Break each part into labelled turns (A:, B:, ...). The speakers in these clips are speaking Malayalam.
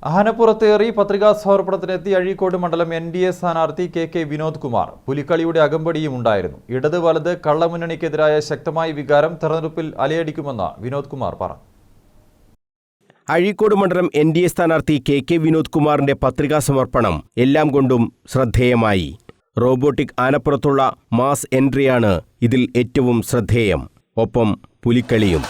A: ആനപ്പുറത്തേറി പത്രികാ സമർപ്പണത്തിനെത്തി അഴീക്കോട് മണ്ഡലം NDA സ്ഥാനാർത്ഥി കെ വിനോദ് കുമാർ. പുലിക്കളിയുടെ അകമ്പടിയും ഉണ്ടായിരുന്നു. ഇടത് വലത് കള്ളമുന്നണിക്കെതിരായ ശക്തമായ വികാരം തെരഞ്ഞെടുപ്പിൽ അലയടിക്കുമെന്ന് വിനോദ് കുമാർ പറഞ്ഞു.
B: അഴീക്കോട് മണ്ഡലം NDA സ്ഥാനാർത്ഥി കെ വിനോദ് കുമാറിന്റെ പത്രികാ സമർപ്പണം എല്ലാം കൊണ്ടും ശ്രദ്ധേയമായി. റോബോട്ടിക് ആനപ്പുറത്തുള്ള മാസ് എൻട്രിയാണ് ഇതിൽ ഏറ്റവും ശ്രദ്ധേയം. ഒപ്പം പുലിക്കളിയും.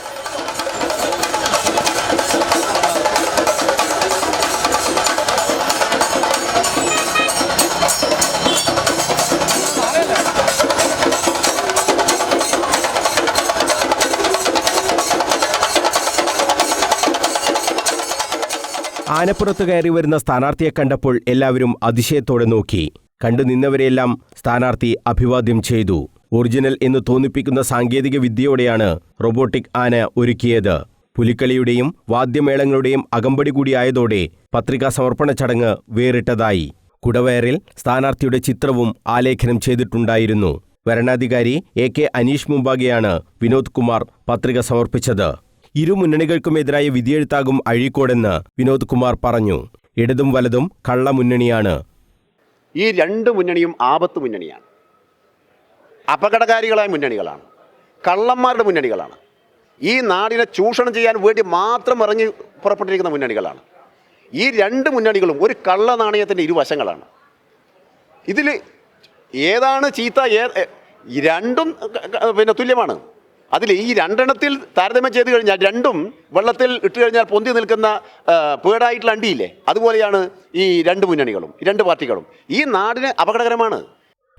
B: ആനപ്പുറത്ത് കയറി വരുന്ന സ്ഥാനാർത്ഥിയെ കണ്ടപ്പോൾ എല്ലാവരും അതിശയത്തോടെ നോക്കി. കണ്ടു നിന്നവരെയെല്ലാം സ്ഥാനാർത്ഥി അഭിവാദ്യം ചെയ്തു. ഒറിജിനൽ എന്ന് തോന്നിപ്പിക്കുന്ന സാങ്കേതിക വിദ്യയോടെയാണ് റോബോട്ടിക് ആന ഒരുക്കിയത്. പുലിക്കളിയുടെയും വാദ്യമേളങ്ങളുടെയും അകമ്പടി കൂടിയായതോടെ പത്രികാ സമർപ്പണ ചടങ്ങ് വേറിട്ടതായി. കുടവയറിൽ സ്ഥാനാർത്ഥിയുടെ ചിത്രവും ആലേഖനം ചെയ്തിട്ടുണ്ടായിരുന്നു. വരണാധികാരി AK അനീഷ് മുമ്പാകെയാണ് വിനോദ് കുമാർ പത്രിക സമർപ്പിച്ചത്. ഇരു മുന്നണികൾക്കുമെതിരായ വിധിയെഴുത്താകും അഴീക്കോടെന്ന് വിനോദ് കുമാർ പറഞ്ഞു. ഇടതും വലതും കള്ളമുന്നണിയാണ്.
C: ഈ രണ്ട് മുന്നണിയും ആപത്ത് മുന്നണിയാണ്. അപകടകാരികളായ മുന്നണികളാണ്. കള്ളന്മാരുടെ മുന്നണികളാണ്. ഈ നാടിനെ ചൂഷണം ചെയ്യാൻ വേണ്ടി മാത്രം ഇറങ്ങി പുറപ്പെട്ടിരിക്കുന്ന മുന്നണികളാണ്. ഈ രണ്ട് മുന്നണികളും ഒരു കള്ള നാണയത്തിൻ്റെ ഇരുവശങ്ങളാണ്. ഇതിൽ ഏതാണ് ചീത്ത? രണ്ടും തുല്യമാണ്. അതിൽ ഈ രണ്ടെണ്ണത്തിൽ താരതമ്യം ചെയ്ത് കഴിഞ്ഞാൽ രണ്ടും വെള്ളത്തിൽ ഇട്ട് കഴിഞ്ഞാൽ പൊന്തി നിൽക്കുന്ന പേടായിട്ടുള്ള അണ്ടിയില്ലേ, അതുപോലെയാണ് ഈ രണ്ട് മുന്നണികളും രണ്ട് പാർട്ടികളും. ഈ നാടിന് അപകടകരമാണ്.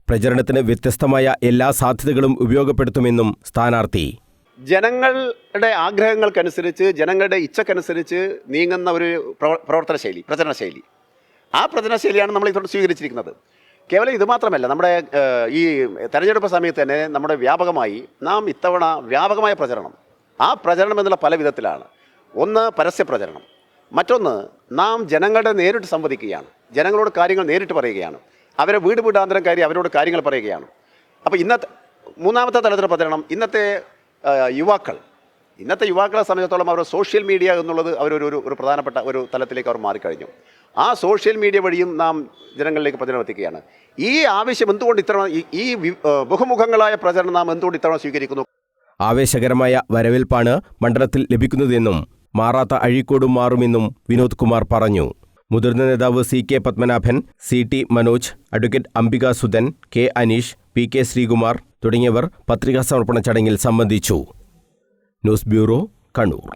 B: പ്രചരണത്തിന് വ്യത്യസ്തമായ എല്ലാ സാധ്യതകളും ഉപയോഗപ്പെടുത്തുമെന്നും സ്ഥാനാർത്ഥി.
C: ജനങ്ങളുടെ ആഗ്രഹങ്ങൾക്കനുസരിച്ച്, ജനങ്ങളുടെ ഇച്ഛക്കനുസരിച്ച് നീങ്ങുന്ന ഒരു പ്രവർത്തന ശൈലി, പ്രചരണ ശൈലി. ആ പ്രചരണ ശൈലിയാണ് നമ്മൾ ഇതോടെ സ്വീകരിച്ചിരിക്കുന്നത്. കേവലം ഇത് മാത്രമല്ല, നമ്മുടെ ഈ തെരഞ്ഞെടുപ്പ് സമയത്ത് തന്നെ നമ്മുടെ വ്യാപകമായി നാം ഇത്തവണ വ്യാപകമായ പ്രചരണം, ആ പ്രചരണം എന്നുള്ള പല വിധത്തിലാണ്. ഒന്ന് പരസ്യ പ്രചരണം, മറ്റൊന്ന് നാം ജനങ്ങളുടെ നേരിട്ട് സംവദിക്കുകയാണ്, ജനങ്ങളോട് കാര്യങ്ങൾ നേരിട്ട് പറയുകയാണ്, അവരെ വീട് വീടാന്തരം കയറി അവരോട് കാര്യങ്ങൾ പറയുകയാണ്. അപ്പോൾ മൂന്നാമത്തെ തലത്തിലുള്ള പ്രചരണം ഇന്നത്തെ യുവാക്കളെ സംബന്ധിച്ചിടത്തോളം അവർ സോഷ്യൽ മീഡിയ എന്നുള്ളത് ഒരു പ്രധാനപ്പെട്ട ഒരു തലത്തിലേക്ക് അവർ മാറിക്കഴിഞ്ഞു. ആ സോഷ്യൽ മീഡിയ വഴിയും നാം ജനങ്ങളിലേക്ക് പ്രചരണം എത്തിക്കുകയാണ്. ഈ ആവശ്യം എന്തുകൊണ്ട് ഇത്തവണ ഈ ബഹുമുഖങ്ങളായ പ്രചരണം നാം എന്തുകൊണ്ട് ഇത്തവണ സ്വീകരിക്കുന്നു?
B: ആവേശകരമായ വരവേൽപ്പാണ് മണ്ഡലത്തിൽ ലഭിക്കുന്നതെന്നും മാറാത്ത അഴീക്കോടും മാറുമെന്നും വിനോദ് കുമാർ പറഞ്ഞു. മുതിർന്ന നേതാവ് CK Padmanabhan, CT Manoj, advocate Ambika Sudhan, K Aneesh, PK Sreekumar തുടങ്ങിയവർ പത്രികാ സമർപ്പണ ചടങ്ങിൽ സംബന്ധിച്ചു. News bureau, Kannur.